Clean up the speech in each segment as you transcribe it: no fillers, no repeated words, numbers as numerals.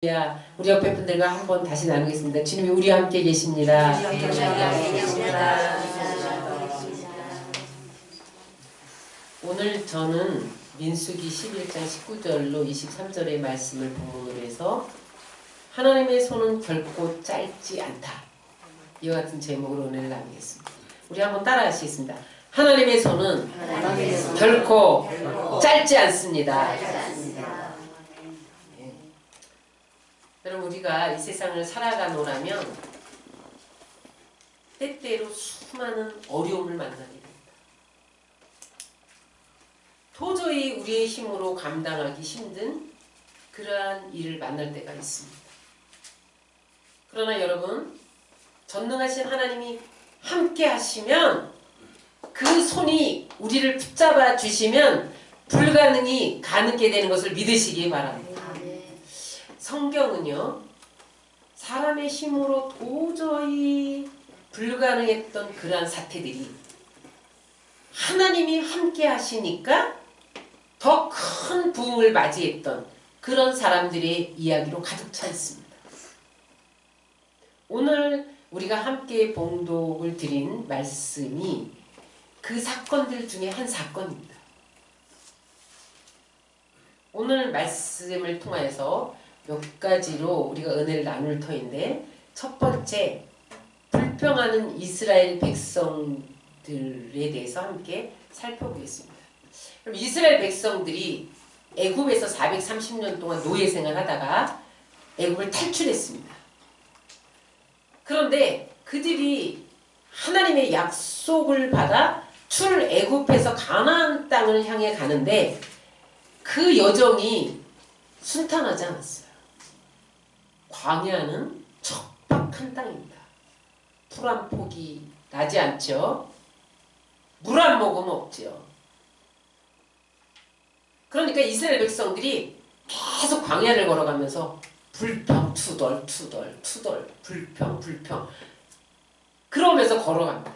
우리 옆에 분들과 한번 다시 나누겠습니다. 주님이 우리와 함께 계십니다. 오늘 저는 민수기 11장 19절로 23절의 말씀을 본문으로 해서 하나님의 손은 결코 짧지 않다. 이와 같은 제목으로 오늘 나누겠습니다. 우리 한번 따라 하시겠습니다. 하나님의 손은 결코 짧지 않습니다. 여러분, 우리가 이 세상을 살아가노라면 때때로 수많은 어려움을 만나게 됩니다. 도저히 우리의 힘으로 감당하기 힘든 그러한 일을 만날 때가 있습니다. 그러나 여러분, 전능하신 하나님이 함께 하시면, 그 손이 우리를 붙잡아 주시면 불가능이 가능하게 되는 것을 믿으시기 바랍니다. 성경은요, 사람의 힘으로 도저히 불가능했던 그러한 사태들이 하나님이 함께 하시니까 더 큰 부흥을 맞이했던 그런 사람들의 이야기로 가득 차 있습니다. 오늘 우리가 함께 봉독을 드린 말씀이 그 사건들 중에 한 사건입니다. 오늘 말씀을 통하여서 몇 가지로 우리가 은혜를 나눌 터인데, 첫 번째, 불평하는 이스라엘 백성들에 대해서 함께 살펴보겠습니다. 그럼 이스라엘 백성들이 애굽에서 430년 동안 노예 생활하다가 애굽을 탈출했습니다. 그런데 그들이 하나님의 약속을 받아 출애굽해서 가나안 땅을 향해 가는데 그 여정이 순탄하지 않았어요. 광야는 척박한 땅입니다. 풀 한 폭이 나지 않죠. 물 한 모금 없죠. 그러니까 이스라엘 백성들이 계속 광야를 걸어가면서 불평, 투덜, 투덜, 투덜, 불평, 불평, 그러면서 걸어갑니다.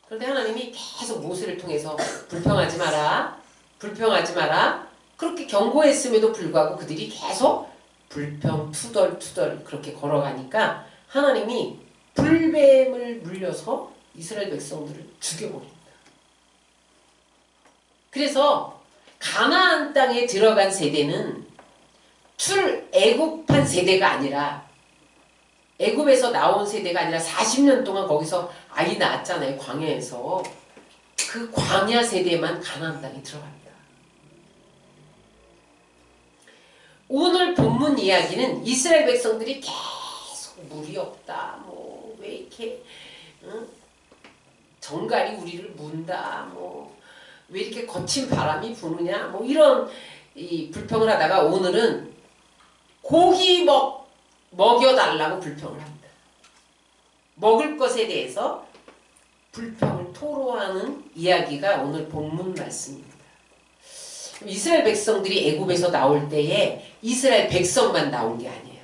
그런데 하나님이 계속 모세를 통해서 불평하지 마라, 불평하지 마라, 그렇게 경고했음에도 불구하고 그들이 계속 불평, 투덜, 투덜 그렇게 걸어가니까 하나님이 불뱀을 물려서 이스라엘 백성들을 죽여버립니다. 그래서 가나안 땅에 들어간 세대는 출애굽한 세대가 아니라, 애굽에서 나온 세대가 아니라 40년 동안 거기서 아이 낳았잖아요. 광야에서. 그 광야 세대만 가나안 땅에 들어갑니다. 오늘 본문 이야기는 이스라엘 백성들이 계속 물이 없다, 뭐 왜 이렇게 정갈이 우리를 문다, 뭐 왜 이렇게 거친 바람이 부느냐, 뭐 이런 불평을 하다가 오늘은 고기 먹여달라고 불평을 합니다. 먹을 것에 대해서 불평을 토로하는 이야기가 오늘 본문 말씀입니다. 이스라엘 백성들이 애굽에서 나올 때에 이스라엘 백성만 나온 게 아니에요.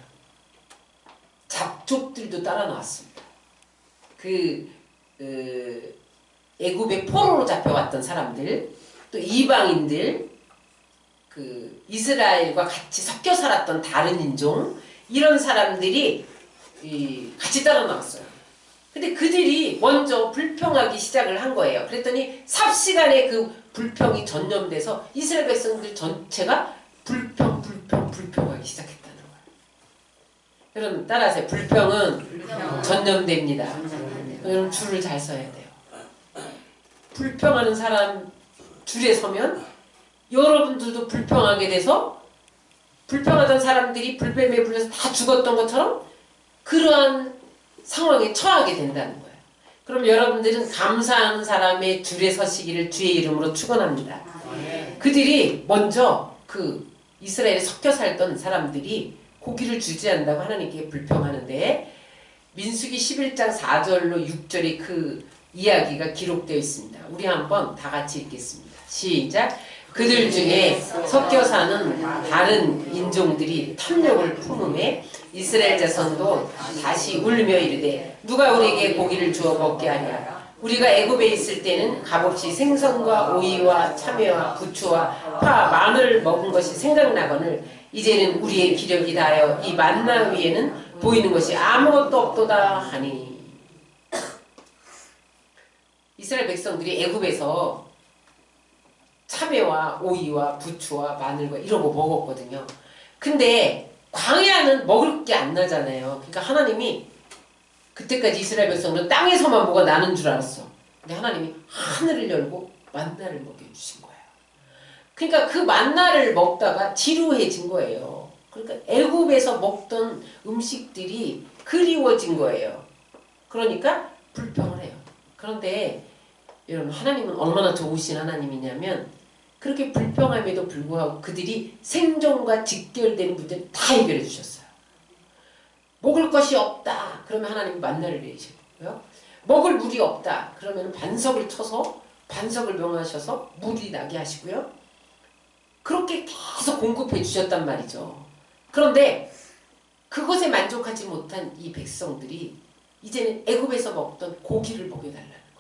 잡족들도 따라 나왔습니다. 애굽의 포로로 잡혀왔던 사람들, 또 이방인들, 이스라엘과 같이 섞여 살았던 다른 인종, 이런 사람들이 같이 따라 나왔어요. 근데 그들이 먼저 불평하기 시작을 한 거예요. 그랬더니 삽시간에 그 불평이 전염돼서 이스라엘 백성들 전체가 불평하기 시작했다는 거예요. 여러분 따라하세요. 불평은 전염됩니다. 여러분 줄을 잘 서야 돼요. 불평하는 사람 줄에 서면 여러분들도 불평하게 돼서, 불평하던 사람들이 불뱀에 불려서 다 죽었던 것처럼 그러한 상황에 처하게 된다는 거예요. 그럼 여러분들은 감사하는 사람의 줄에 서시기를 주의 이름으로 축원합니다. 그들이 먼저 이스라엘에 섞여 살던 사람들이 고기를 주지 않는다고 하나님께 불평하는데, 민수기 11장 4절로 6절에 그 이야기가 기록되어 있습니다. 우리 한번 다 같이 읽겠습니다. 시작. 그들 중에 섞여 사는 다른 인종들이 탐욕을 품음에 이스라엘 자손도 다시 울며 이르되 누가 우리에게 고기를 주어 먹게 하랴. 우리가 애굽에 있을 때는 값없이 생선과 오이와 참외와 부추와 파, 마늘 먹은 것이 생각나거늘 이제는 우리의 기력이 다하여 이 만나 위에는 보이는 것이 아무것도 없도다 하니. 이스라엘 백성들이 애굽에서 참외와 오이와 부추와 마늘과 이런 거 먹었거든요. 근데 광야는 먹을 게 안 나잖아요. 그러니까 하나님이 그때까지 이스라엘 백성은 땅에서만 뭐가 나는 줄 알았어. 근데 하나님이 하늘을 열고 만나를 먹여주신 거예요. 그러니까 그 만나를 먹다가 지루해진 거예요. 그러니까 애굽에서 먹던 음식들이 그리워진 거예요. 그러니까 불평을 해요. 그런데 여러분, 하나님은 얼마나 좋으신 하나님이냐면 그렇게 불평함에도 불구하고 그들이 생존과 직결되는 문제를 다 해결해 주셨어요. 먹을 것이 없다. 그러면 하나님이 만나를 내리시고요. 먹을 물이 없다. 그러면 반석을 쳐서 반석을 명하셔서 물이 나게 하시고요. 그렇게 계속 공급해 주셨단 말이죠. 그런데 그것에 만족하지 못한 이 백성들이 이제는 애굽에서 먹던 고기를 먹여달라는 거예요.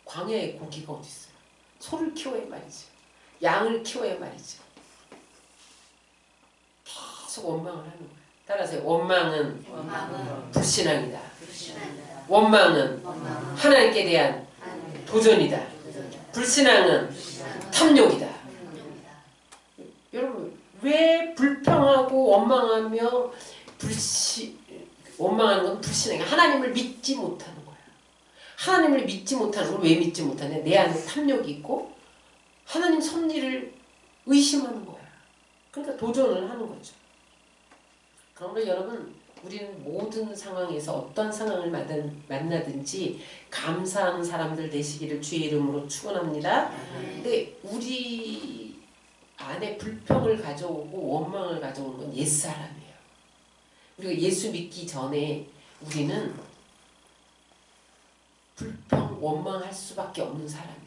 광야에 고기가 어디 있어요? 소를 키워야 말이죠. 양을 키워야 말이죠. 계속 원망을 하는 거예요. 따라서 원망은 불신앙이다. 원망은 하나님께 대한 도전이다. 불신앙은 탐욕이다. 여러분, 왜 불평하고 원망하며 원망하는 건 불신앙이야. 하나님을 믿지 못하는 거야. 하나님을 믿지 못하는 걸 왜 믿지 못하냐? 내 안에 탐욕이 있고 하나님 섭리를 의심하는 거야. 그러니까 도전을 하는 거죠. 그러므로 여러분, 우리는 모든 상황에서 어떤 상황을 만나든지 감사하는 사람들 되시기를 주의 이름으로 축원합니다. 근데 우리 안에 불평을 가져오고 원망을 가져오는 건 옛사람이에요. 우리가 예수 믿기 전에 우리는 불평, 원망할 수밖에 없는 사람이에요.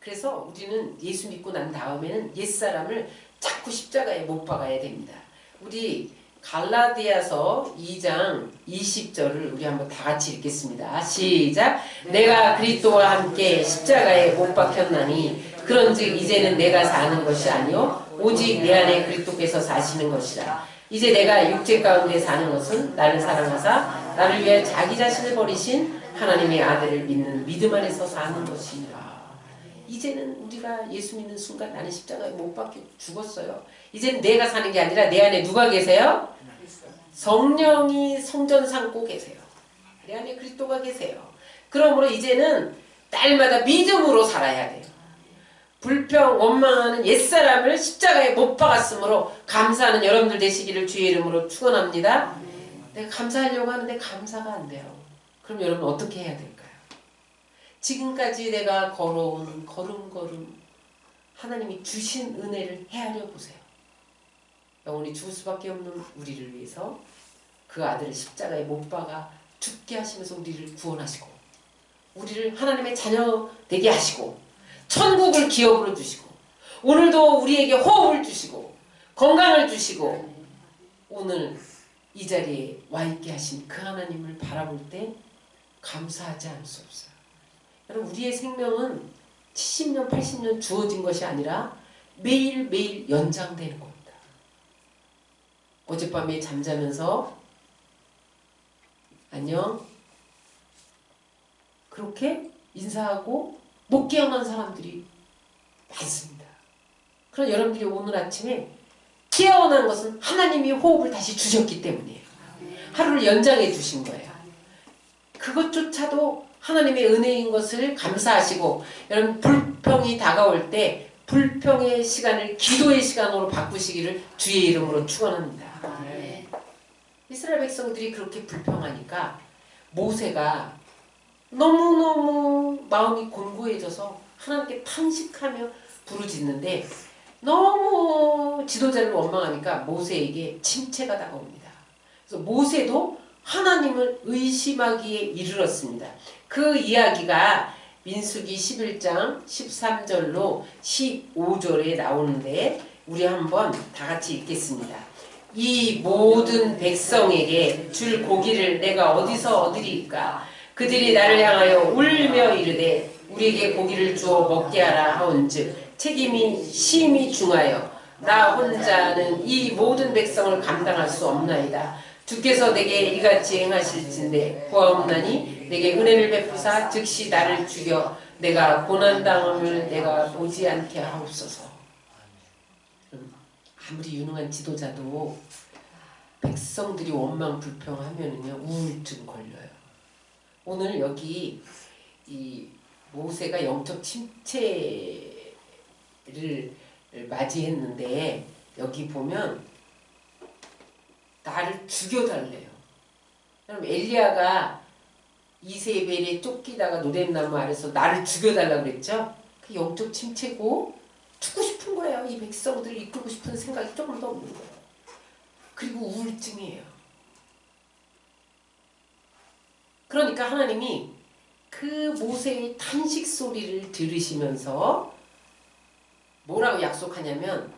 그래서 우리는 예수 믿고 난 다음에는 옛사람을 자꾸 십자가에 못 박아야 됩니다. 우리 갈라디아서 2장 20절을 우리 한번 다 같이 읽겠습니다. 시작. 내가 그리스도와 함께 십자가에 못 박혔나니 그런즉 이제는 내가 사는 것이 아니요 오직 내 안에 그리스도께서 사시는 것이라. 이제 내가 육체 가운데 사는 것은 나를 사랑하사 나를 위해 자기 자신을 버리신 하나님의 아들을 믿는 믿음 안에서 사는 것이니라. 이제는 우리가 예수 믿는 순간 나는 십자가에 못 박혀 죽었어요. 이제는 내가 사는 게 아니라 내 안에 누가 계세요? 성령이 성전 삼고 계세요. 내 안에 그리스도가 계세요. 그러므로 이제는 날마다 믿음으로 살아야 돼요. 불평, 원망하는 옛사람을 십자가에 못 박았으므로 감사하는 여러분들 되시기를 주의 이름으로 축원합니다. 내가 감사하려고 하는데 감사가 안 돼요. 그럼 여러분 어떻게 해야 될까요? 지금까지 내가 걸어온 걸음걸음 하나님이 주신 은혜를 헤아려 보세요. 영원히 죽을 수밖에 없는 우리를 위해서 그 아들을 십자가에 못 박아 죽게 하시면서 우리를 구원하시고 우리를 하나님의 자녀 되게 하시고 천국을 기업으로 주시고 오늘도 우리에게 호흡을 주시고 건강을 주시고 오늘 이 자리에 와 있게 하신 그 하나님을 바라볼 때 감사하지 않을 수 없어요. 여러분, 우리의 생명은 70년, 80년 주어진 것이 아니라 매일매일 연장되는 겁니다. 어젯밤에 잠자면서 안녕 그렇게 인사하고 못 깨어난 사람들이 많습니다. 그럼 여러분들이 오늘 아침에 깨어난 것은 하나님이 호흡을 다시 주셨기 때문이에요. 하루를 연장해 주신 거예요. 그것조차도 하나님의 은혜인 것을 감사하시고 여러분 불평이 다가올 때 불평의 시간을 기도의 시간으로 바꾸시기를 주의 이름으로 축원합니다. 이스라엘 백성들이 그렇게 불평하니까 모세가 너무너무 마음이 곤고해져서 하나님께 탄식하며 부르짖는데 너무 지도자를 원망하니까 모세에게 침체가 다가옵니다. 그래서 모세도 하나님을 의심하기에 이르렀습니다. 그 이야기가 민수기 11장 13절로 15절에 나오는데 우리 한번 다 같이 읽겠습니다. 이 모든 백성에게 줄 고기를 내가 어디서 얻으리까? 그들이 나를 향하여 울며 이르되 우리에게 고기를 주어 먹게 하라 하온즉 책임이 심히 중하여 나 혼자는 이 모든 백성을 감당할 수 없나이다. 주께서 내게 이같이 행하실진대 구하옵나니 내게 은혜를 베푸사 즉시 나를 죽여 내가 고난당함을 내가 보지 않게 하옵소서. 아무리 유능한 지도자도 백성들이 원망 불평하면은요 우울증 걸려요. 오늘 여기 이 모세가 영적 침체를 맞이했는데 여기 보면 나를 죽여달래요. 그럼 엘리야가 이세벨에 쫓기다가 노랫나무 아래서 나를 죽여달라고 그랬죠? 그 영적 침체고 죽고 싶은 거예요. 이 백성들을 이끌고 싶은 생각이 조금 더 없는 거예요. 그리고 우울증이에요. 그러니까 하나님이 그 모세의 탄식 소리를 들으시면서 뭐라고 약속하냐면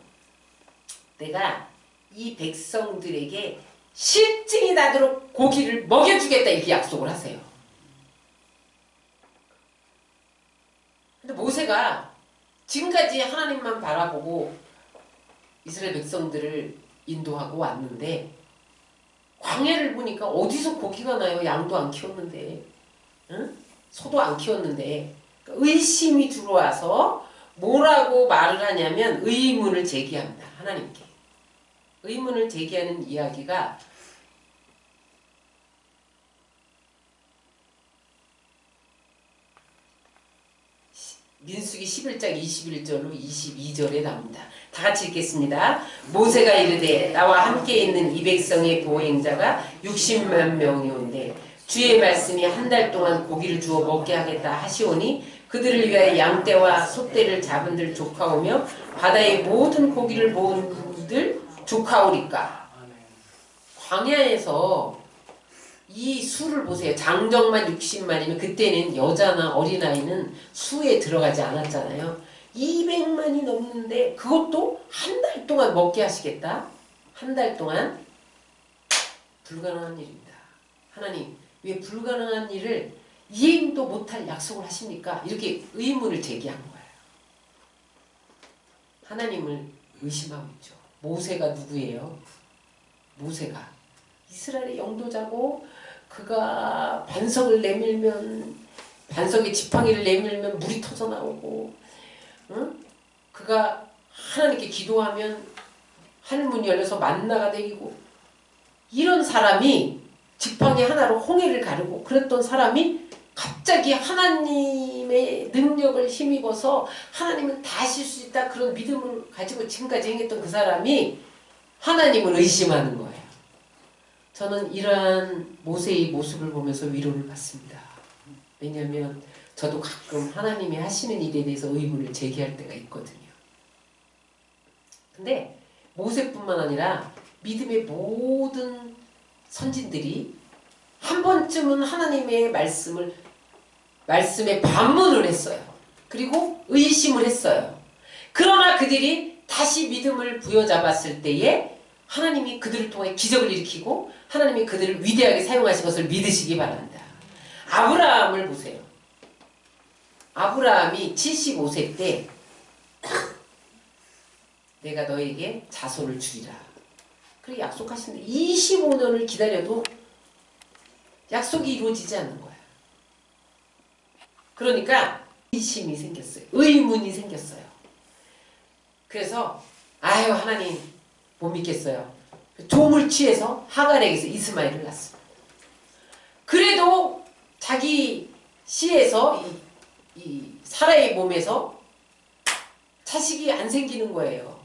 내가 이 백성들에게 실증이 나도록 고기를 먹여주겠다 이렇게 약속을 하세요. 근데 모세가 지금까지 하나님만 바라보고 이스라엘 백성들을 인도하고 왔는데 광야를 보니까 어디서 고기가 나요? 양도 안 키웠는데, 응? 소도 안 키웠는데 의심이 들어와서 뭐라고 말을 하냐면 의문을 제기합니다. 하나님께. 의문을 제기하는 이야기가 민수기 11장 21절로 22절에 나옵니다. 다 같이 읽겠습니다. 모세가 이르되 나와 함께 있는 이 백성의 보행자가 60만 명이온데 주의 말씀이 한 달 동안 고기를 주어 먹게 하겠다 하시오니 그들을 위하여 양떼와 소떼를 잡은들 조카오며 바다의 모든 고기를 모은들 조카오리까. 광야에서 이 수를 보세요. 장정만 60만이면 그때는 여자나 어린아이는 수에 들어가지 않았잖아요. 200만이 넘는데 그것도 한 달 동안 먹게 하시겠다. 한 달 동안 불가능한 일입니다. 하나님 왜 불가능한 일을 이행도 못할 약속을 하십니까? 이렇게 의문을 제기한 거예요. 하나님을 의심하고 있죠. 모세가 누구예요? 모세가 이스라엘의 영도자고 그가 반석을 내밀면 반석의 지팡이를 내밀면 물이 터져 나오고 응? 그가 하나님께 기도하면 하늘문이 열려서 만나가 내리고 이런 사람이 지팡이 하나로 홍해를 가르고 그랬던 사람이 갑자기 하나님의 능력을 힘입어서 하나님은 다 하실 수 있다 그런 믿음을 가지고 지금까지 행했던 그 사람이 하나님을 의심하는 거예요. 저는 이러한 모세의 모습을 보면서 위로를 받습니다. 왜냐하면 저도 가끔 하나님이 하시는 일에 대해서 의문을 제기할 때가 있거든요. 근데 모세뿐만 아니라 믿음의 모든 선진들이 한 번쯤은 하나님의 말씀에 반문을 했어요. 그리고 의심을 했어요. 그러나 그들이 다시 믿음을 부여잡았을 때에 하나님이 그들을 통해 기적을 일으키고 하나님이 그들을 위대하게 사용하신 것을 믿으시기 바랍니다. 아브라함을 보세요. 아브라함이 75세 때 내가 너에게 자손을 주리라. 그렇게 약속하시는데 25년을 기다려도 약속이 이루어지지 않는 거야. 그러니까 의심이 생겼어요. 의문이 생겼어요. 그래서 아유 하나님 못 믿겠어요. 종을 취해서 하갈에게서 이스마엘을 낳습니다. 그래도 자기 씨에서 이 사라의 몸에서 자식이 안 생기는 거예요.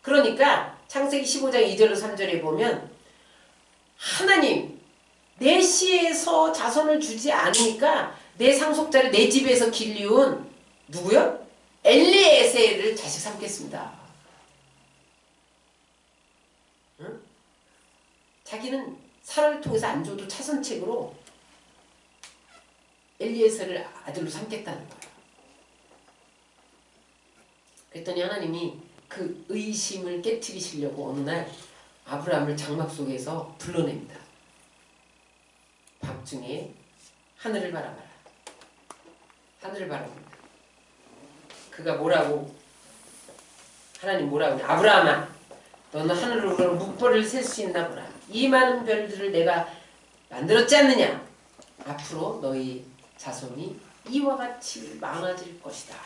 그러니까 창세기 15장 2절로 3절에 보면 하나님 내 씨에서 자손을 주지 않으니까 내 상속자를 내 집에서 길리운 누구요? 엘리에셀을 자식 삼겠습니다. 응? 자기는 사라를 통해서 안 줘도 차선책으로 엘리에셀을 아들로 삼겠다는 거예요. 그랬더니 하나님이 그 의심을 깨트리시려고 어느 날 아브라함을 장막 속에서 불러냅니다. 밤중에 하늘을 바라봐라. 하늘을 바라봅니다. 그가 뭐라고 하나님 뭐라고 하냐? 아브라함아, 너는 하늘로 묵벌을 셀 수 있나 보라. 이 많은 별들을 내가 만들었지 않느냐? 앞으로 너희 자손이 이와 같이 많아질 것이다.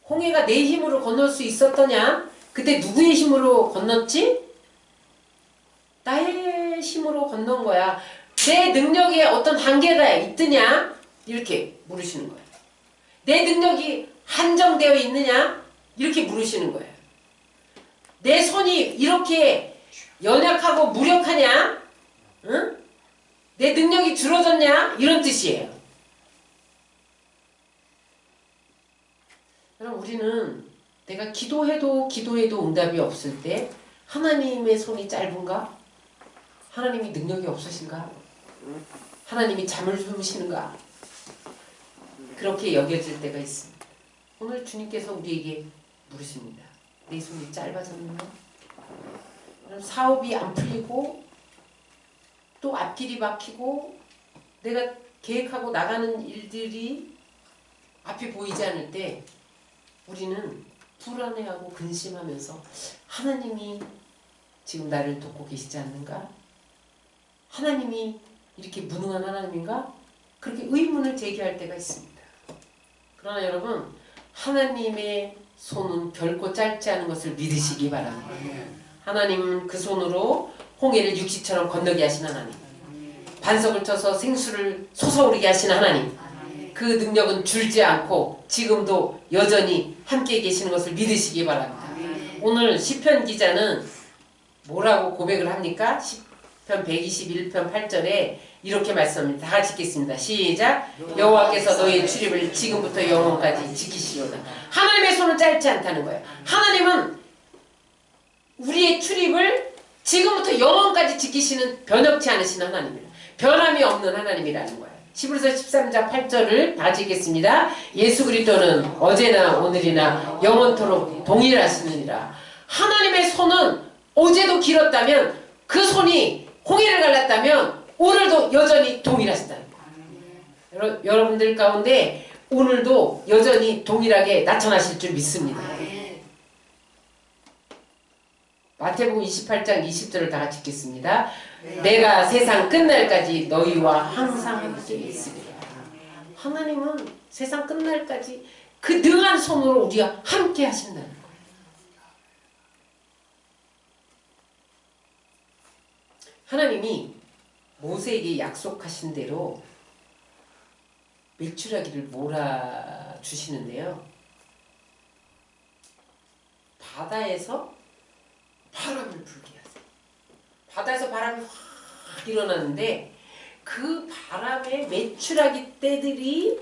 홍해가 내 힘으로 건널 수 있었더냐? 그때 누구의 힘으로 건넜지? 나의 힘으로 건넌 거야. 내 능력에 어떤 한계가 있느냐? 이렇게 물으시는 거예요. 내 능력이 한정되어 있느냐? 이렇게 물으시는 거예요. 내 손이 이렇게 연약하고 무력하냐? 응? 내 능력이 줄어졌냐? 이런 뜻이에요. 그럼 우리는 내가 기도해도 응답이 없을 때 하나님의 손이 짧은가? 하나님이 능력이 없으신가? 하나님이 잠을 주무시는가? 그렇게 여겨질 때가 있습니다. 오늘 주님께서 우리에게 물으십니다. 내 손이 짧아졌는가? 사업이 안 풀리고 또 앞길이 막히고 내가 계획하고 나가는 일들이 앞이 보이지 않을 때 우리는 불안해하고 근심하면서 하나님이 지금 나를 돕고 계시지 않는가? 하나님이 이렇게 무능한 하나님인가? 그렇게 의문을 제기할 때가 있습니다. 그러나 여러분, 하나님의 손은 결코 짧지 않은 것을 믿으시기 바랍니다. 하나님은 그 손으로 홍해를 육지처럼 건너게 하신 하나님, 반석을 쳐서 생수를 솟아오르게 하신 하나님, 그 능력은 줄지 않고 지금도 여전히 함께 계시는 것을 믿으시기 바랍니다. 오늘 시편 기자는 뭐라고 고백을 합니까? 시편 121편 8절에 이렇게 말씀합니다. 다 같이 읽겠습니다. 시작. 여호와께서 너희의 출입을 지금부터 영원까지 지키시리로다. 하나님의 손은 짧지 않다는 거예요. 하나님은 우리의 출입을 지금부터 영원까지 지키시는 변혁치 않으신 하나님이라. 변함이 없는 하나님이라는 거예요. 히브리서 13장 8절을 다 읽겠습니다. 예수 그리스도는 어제나 오늘이나 영원토록 동일하시느니라. 하나님의 손은 어제도 길었다면 그 손이 홍해를 갈랐다면 오늘도 여전히 동일하시다는 거예요. 여러분들 가운데 오늘도 여전히 동일하게 나타나실 줄 믿습니다. 마태복음 28장 20절을 다 같이 읽겠습니다. 내가 세상 끝날까지 너희와 항상 함께 있으리라. 하나님은 세상 끝날까지 그 능한 손으로 우리와 함께 하신다는 거예요. 하나님이 모세에게 약속하신 대로 메추라기를 몰아주시는데요. 바다에서 바람을 불게 하세요. 바다에서 바람이 확 일어나는데 그 바람에 메추라기 떼들이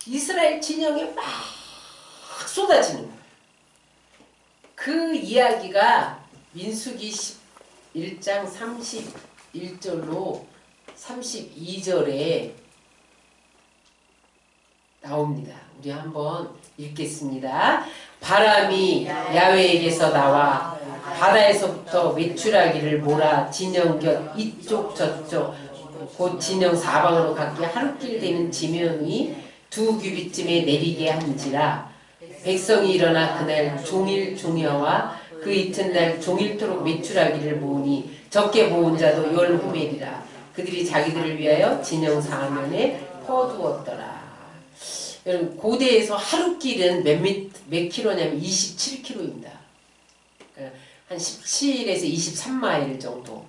이스라엘 진영에 막 쏟아지는 거예요. 그 이야기가 민수기 1장 31절로 32절에 나옵니다. 우리 한번 읽겠습니다. 바람이 야훼에게서 나와 바다에서부터 메추라기를 몰아 진영 곁 이쪽 저쪽 곧 진영 사방으로 각기 하루길 되는 지면이 2규빗쯤에 내리게 한지라. 백성이 일어나 그날 종일 종여와 그 이튿날 종일토록 메추라기를 모으니 적게 모은 자도 10호멜이라. 그들이 자기들을 위하여 진영 사면에 퍼두었더라. 여러분, 고대에서 하루길은 몇 킬로냐면 27킬로입니다. 그러니까 한 17에서 23마일 정도.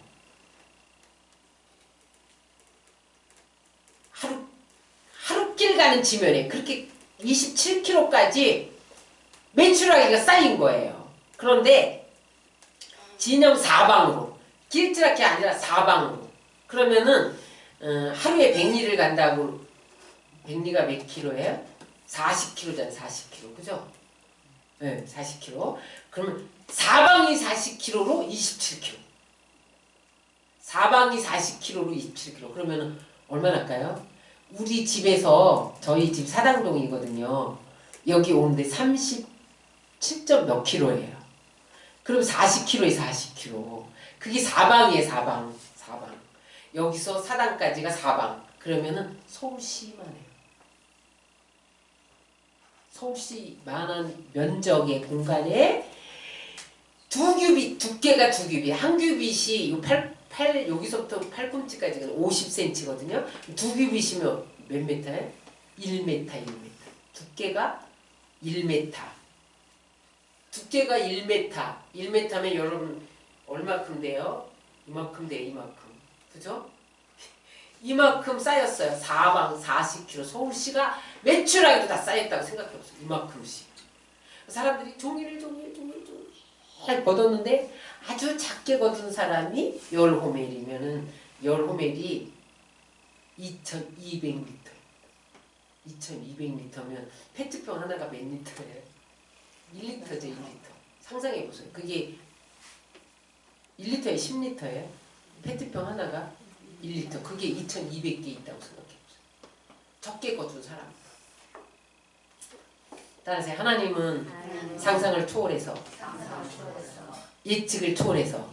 하루길 가는 지면에 그렇게 27킬로까지 메추라기가 쌓인 거예요. 그런데 진영 사방으로, 길지락이 아니라 사방으로. 그러면은 하루에 100리를 간다고. 100리가 몇 킬로예요? 40킬로잖아요. 40킬로. 그죠? 네, 40킬로. 그러면 사방이 40킬로로 27킬로. 사방이 40킬로로 27킬로. 그러면은 얼마나 할까요? 우리 집에서, 저희 집 사당동이거든요. 여기 오는데 37점 몇 킬로예요. 그럼 40킬로에 40킬로. 그게 사방이에요. 사방. 여기서 사당까지가 사방. 그러면은 서울시만 해요. 서울시만한 면적의 공간에 두 규빗, 두께가 두 규빗, 한 규빗이 여기서부터 팔꿈치까지가 50cm거든요. 두 규빗이면 몇 미터예요? 1m, 1m. 두께가 1m. 두께가 1m. 1m면 여러분 얼마큼 돼요? 이만큼 돼요, 이만큼. 그죠? 이만큼 쌓였어요. 사방 40km. 서울시가 매출하기도 다 쌓였다고 생각해보세요. 이만큼씩. 사람들이 종이를 잘 걷었는데 아주 작게 걷은 사람이 10호멜이면은 10호멜이 2200m. 2200m면 페트병 하나가 몇 리터예요? 1리터죠, 1리터. 상상해보세요. 그게 1리터에 10리터예요. 페트병 하나가 1리터. 그게 2200개 있다고 생각해보세요. 적게 걷은 사람. 따라서 하나님은 상상을 초월해서 예측을 초월해서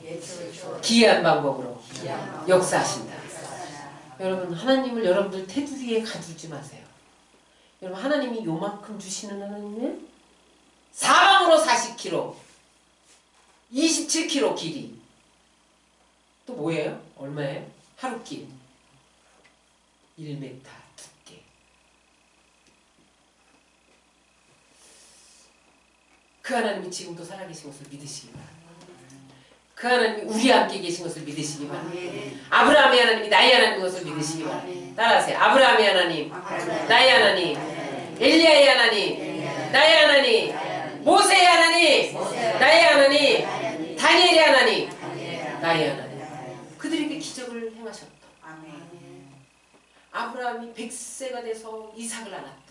기이한 방법으로 역사하신다. 여러분 하나님을 여러분들 테두리에 가두지 마세요. 여러분 하나님이 요만큼 주시는 하나님은 사방으로 40km 27km 길이 또 뭐예요? 얼마예요? 하루길 1m 두께. 그 하나님이 지금도 살아계신 것을 믿으시기 바랍니다. 그 하나님이 우리 함께 계신 것을 믿으시기 바랍니다. 아브라함의 하나님이 나의 하나님인 것을 믿으시기 바랍니다. 따라하세요. 아브라함의 하나님, 나의 하나님, 엘리야의 하나님, 나의 하나님, 모세의 하나님, 나의 하나님, 다니엘의 하나님, 나의 하나님. 그들에게 기적을 행하셨다. 아브라함이 100세가 돼서 이삭을 낳았다.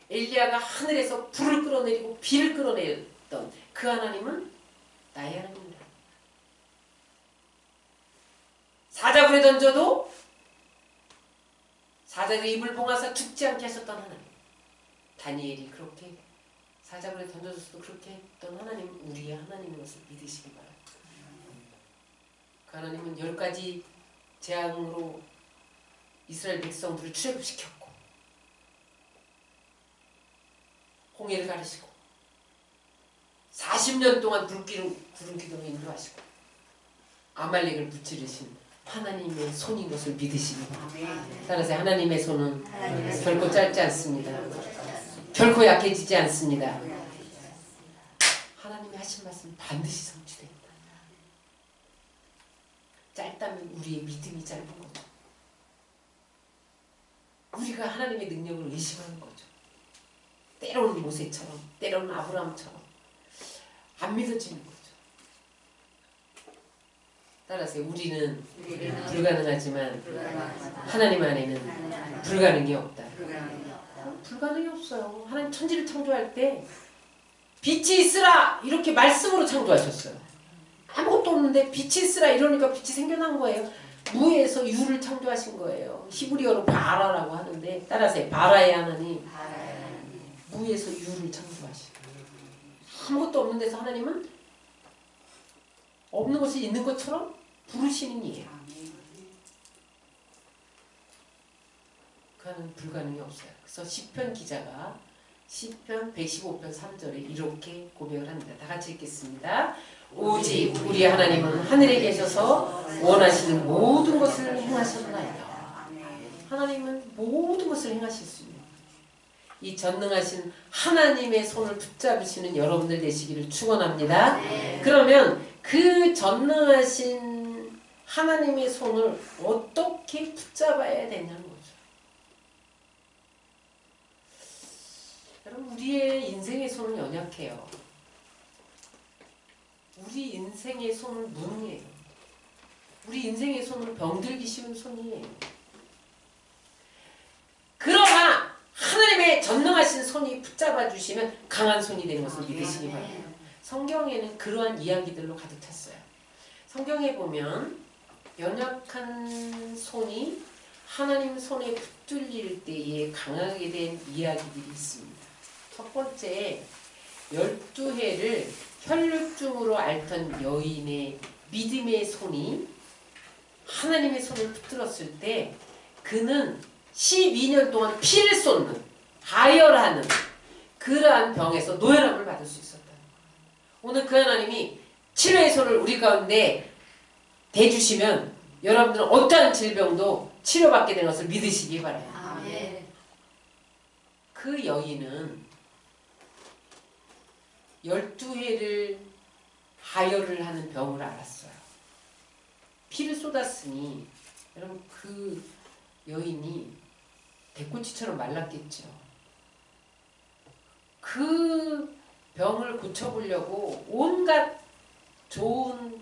엘리야가 하늘에서 불을 끌어내리고 비를 끌어내렸던 그 하나님은 나의 하나님이다. 사자굴에 던져도 사자의 입을 봉하사 죽지 않게 하셨던 하나님. 다니엘이 그렇게 사자굴에 던져졌어도 그렇게 했던 하나님, 우리의 하나님인 것을 믿으시기 바랍니다. 그 하나님은 10가지 재앙으로 이스라엘 백성들을 출애굽시켰고 홍해를 가르시고 40년 동안 구름 기둥을 인도하시고 아말렉을 무찌르신 하나님의 손인 것을 믿으시기 바랍니다. 따라서 하나님의 손은 결코 짧지 않습니다. 결코 약해지지 않습니다. 하나님이 하신 말씀 반드시 성취됩니다. 짧다면 우리의 믿음이 짧은 거죠. 우리가 하나님의 능력을 의심하는 거죠. 때로는 모세처럼, 때로는 아브라함처럼 안 믿어지는 거죠. 따라서 우리는 불가능하지만 하나님 안에는 불가능이 없다. 불가능이 없어요. 하나님 천지를 창조할 때 빛이 있으라 이렇게 말씀으로 창조하셨어요. 아무것도 없는데 빛이 있으라 이러니까 빛이 생겨난 거예요. 무에서 유를 창조하신 거예요. 히브리어로 바라라고 하는데 따라서 바라의 하나님, 무에서 유를 창조하시고 아무것도 없는 데서 하나님은 없는 것이 있는 것처럼 부르시는 이에요. 그는 불가능이 없어요. 그래서 시편 기자가 시편 115편 3절에 이렇게 고백을 합니다. 다 같이 읽겠습니다. 오직 우리 하나님은 하늘에 계셔서 원하시는 모든 것을 행하셨나이다. 하나님은 모든 것을 행하실 수 있는 이 전능하신 하나님의 손을 붙잡으시는 여러분들 되시기를 축원합니다. 그러면 그 전능하신 하나님의 손을 어떻게 붙잡아야 되냐는 거죠. 여러분 우리의 인생의 손은 연약해요. 우리 인생의 손은 무능해요. 우리 인생의 손은 병들기 쉬운 손이에요. 그러나 하나님의 전능하신 손이 붙잡아 주시면 강한 손이 되는 것을 믿으시기 바랍니다. 성경에는 그러한 이야기들로 가득 찼어요. 성경에 보면 연약한 손이 하나님 손에 붙들릴 때에 강하게 된 이야기들이 있습니다. 첫 번째, 12해를 혈루증으로 앓던 여인의 믿음의 손이 하나님의 손을 붙들었을 때 그는 12년 동안 피를 쏟는, 하혈하는 그러한 병에서 노연함을 받을 수 있었다는 거예요. 오늘 그 하나님이 치료의 손을 우리 가운데 대주시면 여러분들은 어떠한 질병도 치료받게 되는 것을 믿으시기 바라요. 아멘. 그 여인은 12회를 하혈을 하는 병을 앓았어요. 피를 쏟았으니 여러분 그 여인이 대꼬치처럼 말랐겠죠. 그 병을 고쳐보려고 온갖 좋은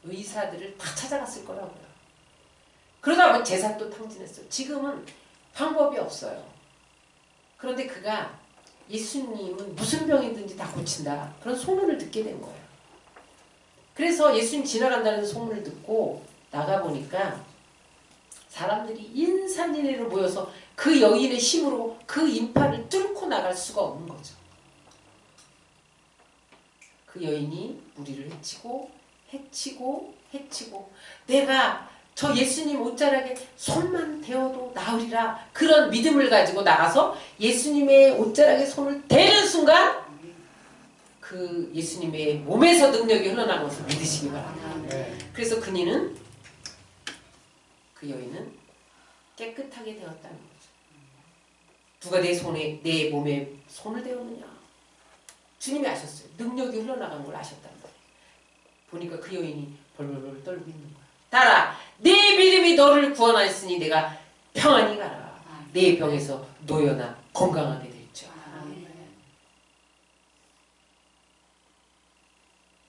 의사들을 다 찾아갔을 거라고요. 그러다 보니 재산도 탕진했어요. 지금은 방법이 없어요. 그런데 그가 예수님은 무슨 병이든지 다 고친다. 그런 소문을 듣게 된 거예요. 그래서 예수님 지나간다는 소문을 듣고 나가보니까 사람들이 인산인해로 모여서 그 여인의 힘으로 그 인파를 뚫고 나갈 수가 없는 거죠. 그 여인이 우리를 해치고 내가 저 예수님 옷자락에 손만 대어도 나으리라 그런 믿음을 가지고 나가서 예수님의 옷자락에 손을 대는 순간 그 예수님의 몸에서 능력이 흘러나온 것을 믿으시기 바랍니다. 그래서 그 여인은 깨끗하게 되었다는 거죠. 누가 내 몸에 손을 대었느냐? 주님이 아셨어요. 능력이 흘러나간 걸 아셨단 말이에요. 보니까 그 여인이 벌벌벌 떨고 있는 거야. 따라 내 믿음이 너를 구원하였으니 내가 평안히 가라. 내 병에서 노여나 건강하게 됐죠.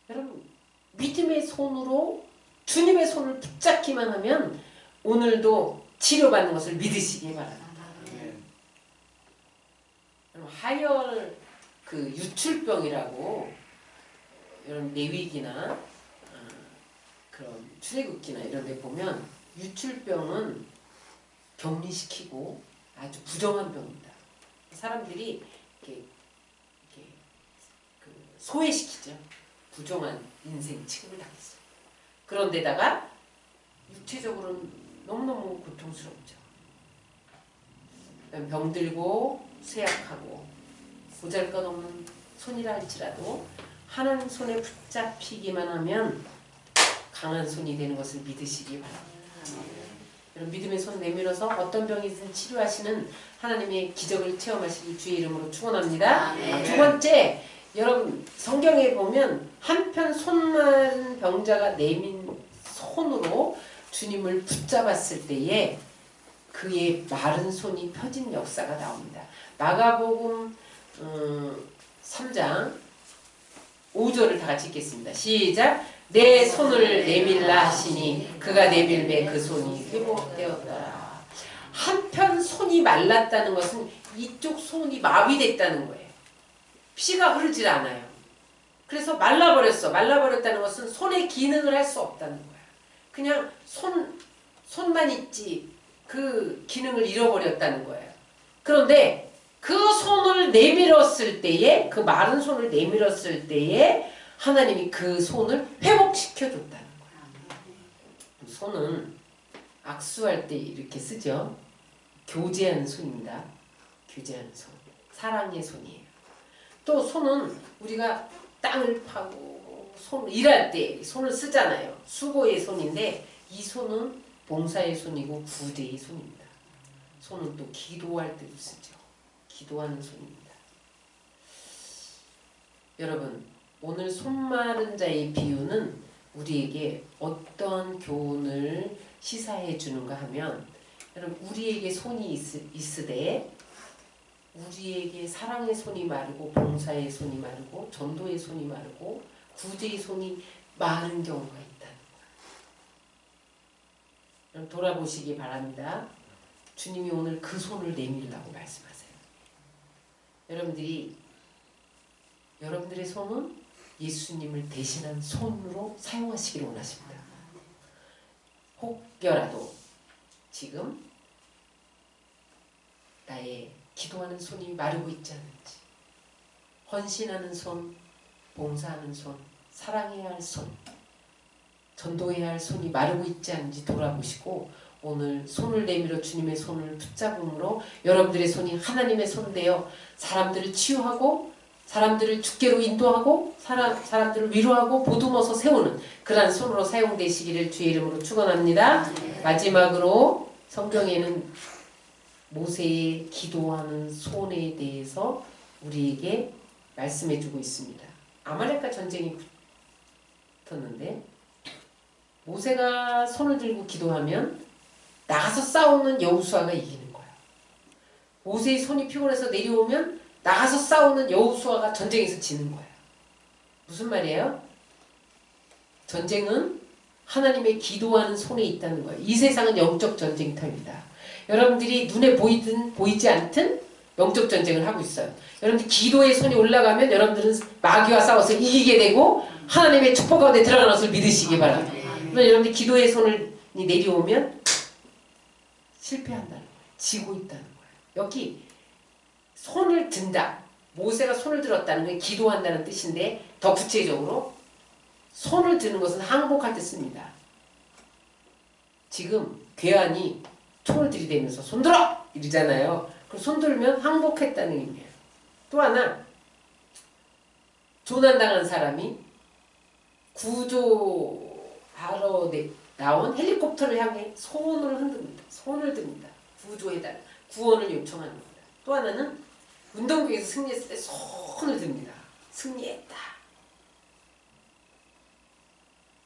여러분 믿음의 손으로 주님의 손을 붙잡기만 하면 오늘도 치료받는 것을 믿으시기 바랍니다. 하혈 그 유출병이라고 이런 내위기나 그런 출애굽기나 이런 데 보면 유출병은 격리시키고 아주 부정한 병입니다. 사람들이 이렇게 그 소외시키죠. 부정한 인생 취급을 당했어요. 그런데다가 육체적으로는 너무너무 고통스럽죠. 병들고 쇠약하고 보잘것없는 손이라 할지라도 하나님 손에 붙잡히기만 하면 강한 손이 되는 것을 믿으시기 바랍니다. 여러분 믿음의 손 내밀어서 어떤 병이든 치료하시는 하나님의 기적을 체험하시기 주의 이름으로 축원합니다. 두 번째, 여러분 성경에 보면 한편 손만 병자가 내민 손으로 주님을 붙잡았을 때에 그의 마른 손이 펴진 역사가 나옵니다. 마가복음 3장 5절을 다 같이 읽겠습니다. 시작. 내 손을 내밀라 하시니 그가 내밀매 그 손이 회복되었더라. 한편 손이 말랐다는 것은 이쪽 손이 마비됐다는 거예요. 피가 흐르질 않아요. 그래서 말라버렸어. 말라버렸다는 것은 손의 기능을 할 수 없다는 거야. 그냥 손만 있지 그 기능을 잃어버렸다는 거예요. 그런데 그 손을 내밀었을 때에 그 마른 손을 내밀었을 때에 하나님이 그 손을 회복시켜 줬다는 거예요. 손은 악수할 때 이렇게 쓰죠. 교제하는 손입니다. 교제하는 손. 사랑의 손이에요. 또 손은 우리가 땅을 파고 일할 때 손을 쓰잖아요. 수고의 손인데 이 손은 봉사의 손이고 구제의 손입니다. 손은 또 기도할 때도 쓰죠. 기도하는 손입니다. 여러분 오늘 손 마른 자의 비유는 우리에게 어떤 교훈을 시사해 주는가 하면 여러분 우리에게 손이 있으되 우리에게 사랑의 손이 마르고 봉사의 손이 마르고 전도의 손이 마르고 구제의 손이 마른 경우가 있다는 거예요. 돌아보시기 바랍니다. 주님이 오늘 그 손을 내밀라고 말씀하세요. 여러분들의 손은 예수님을 대신한 손으로 사용하시기를 원하십니다. 혹여라도 지금 나의 기도하는 손이 마르고 있지 않은지, 헌신하는 손, 봉사하는 손, 사랑해야 할 손, 전도해야 할 손이 마르고 있지 않은지 돌아보시고 오늘 손을 내밀어 주님의 손을 붙잡음으로 여러분들의 손이 하나님의 손 되어 사람들을 치유하고 사람들을 주께로 인도하고 사람들을 위로하고 보듬어서 세우는 그러한 손으로 사용되시기를 주의 이름으로 축원합니다. 마지막으로 성경에는 모세의 기도하는 손에 대해서 우리에게 말씀해주고 있습니다. 아말렉과 전쟁이 붙었는데 모세가 손을 들고 기도하면 나가서 싸우는 여호수아가 이기는 거야. 모세의 손이 피곤해서 내려오면 나가서 싸우는 여호수아가 전쟁에서 지는 거야. 무슨 말이에요? 전쟁은 하나님의 기도하는 손에 있다는 거예요. 이 세상은 영적 전쟁터입니다. 여러분들이 눈에 보이든 보이지 않든 영적 전쟁을 하고 있어요. 여러분들 기도의 손이 올라가면 여러분들은 마귀와 싸워서 이기게 되고 하나님의 축복 가운데 들어가는 것을 믿으시기 바랍니다. 그러면 여러분들 기도의 손이 내려오면 실패한다는 거예요. 지고 있다는 거예요. 여기 손을 든다. 모세가 손을 들었다는 건 기도한다는 뜻인데 더 구체적으로 손을 드는 것은 항복할 때 씁니다. 지금 괴한이 총을 들이대면서 손 들어! 이러잖아요. 그럼 손 들면 항복했다는 의미예요. 또 하나 조난당한 사람이 구조하러 나온 헬리콥터를 향해 손을 흔듭니다. 손을 듭니다. 구조해달라. 구원을 요청하는 겁니다. 또 하나는 운동경에서 승리했을 때 손을 듭니다. 승리했다.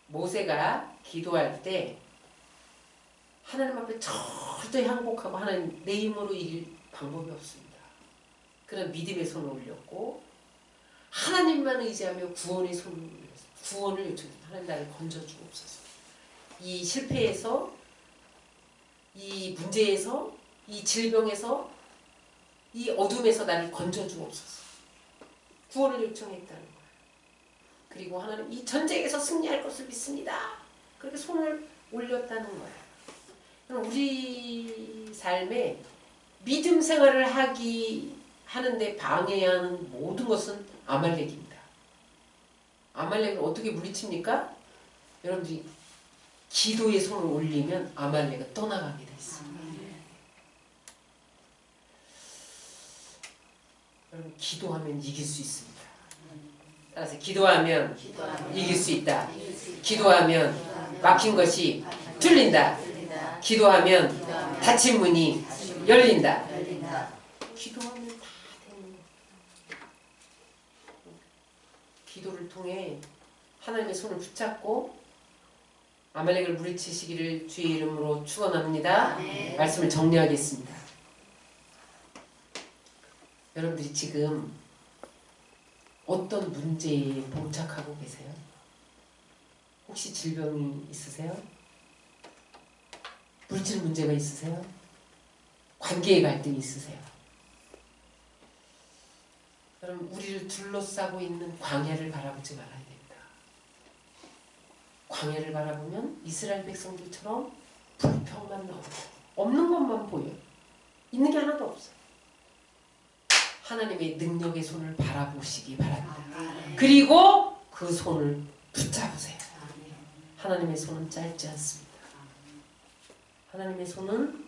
모세가 기도할 때 하나님 앞에 절대 항복하고 하나님 내 힘으로 이길 방법이 없습니다. 그런 믿음의 손을 올렸고 하나님만 의지하며 구원의 손을 올렸어요. 구원을 요청했어요. 하나님 나를 건져주옵소서. 이 실패에서 이 문제에서 이 질병에서 이 어둠에서 나를 건져주옵소서. 구원을 요청했다는 거예요. 그리고 하나님 이 전쟁에서 승리할 것을 믿습니다. 그렇게 손을 올렸다는 거예요. 그럼 우리 삶에 믿음 생활을 하는데 방해하는 모든 것은 아말렉입니다. 아말렉을 어떻게 물리칩니까? 여러분들이 기도의 손을 올리면 아말렉은 떠나가게 돼 있습니다. 여러분 기도하면 이길 수 있습니다. 따라서 기도하면 이길 수 있다. 기도하면 막힌 것이 뚫린다. 기도하면 닫힌 문이 열린다. 기도하면 다 되는 거예요. 기도를 통해 하나님의 손을 붙잡고 아말렉을 물리치시기를 주의 이름으로 축원합니다. 말씀을 정리하겠습니다. 여러분들이 지금 어떤 문제에 봉착하고 계세요? 혹시 질병이 있으세요? 물질 문제가 있으세요? 관계의 갈등이 있으세요? 여러분 우리를 둘러싸고 있는 광야를 바라보지 말아야 됩니다. 광야를 바라보면 이스라엘 백성들처럼 불평만 나오고 없는 것만 보여요. 있는 게 하나도 없어요. 하나님의 능력의 손을 바라보시기 바랍니다. 그리고 그 손을 붙잡으세요. 하나님의 손은 짧지 않습니다. 하나님의 손은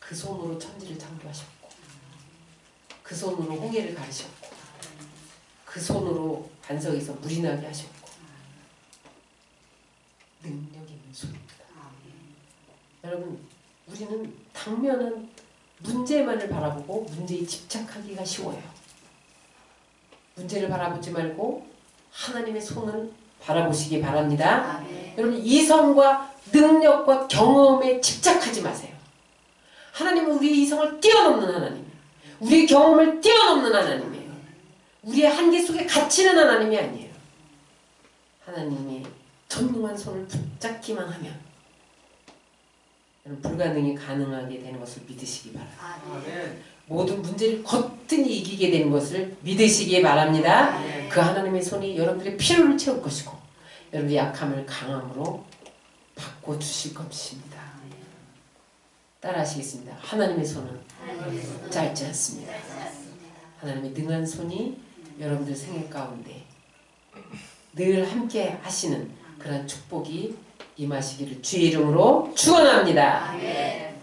그 손으로 천지를 창조하셨고 그 손으로 홍해를 가르셨고 그 손으로 반석에서 물이 나게 하셨고 능력 있는 손입니다. 여러분 우리는 당면한 문제만을 바라보고 문제에 집착하기가 쉬워요. 문제를 바라보지 말고 하나님의 손을 바라보시기 바랍니다. 여러분 이성과 능력과 경험에 집착하지 마세요. 하나님은 우리의 이성을 뛰어넘는 하나님이에요. 우리의 경험을 뛰어넘는 하나님이에요. 우리의 한계 속에 갇히는 하나님이 아니에요. 하나님의 전능한 손을 붙잡기만 하면 불가능이 가능하게 되는 것을 믿으시기 바랍니다. 모든 문제를 거뜬히 이기게 되는 것을 믿으시기 바랍니다. 그 하나님의 손이 여러분들의 필요를 채울 것이고 여러분의 약함을 강함으로 바꿔주실 것입니다. 따라하시겠습니다. 하나님의 손은 짧지 않습니다. 하나님의 능한 손이 여러분들 생애 가운데 늘 함께 하시는 그런 축복이 임하시기를 주의 이름으로 축원합니다. 아멘.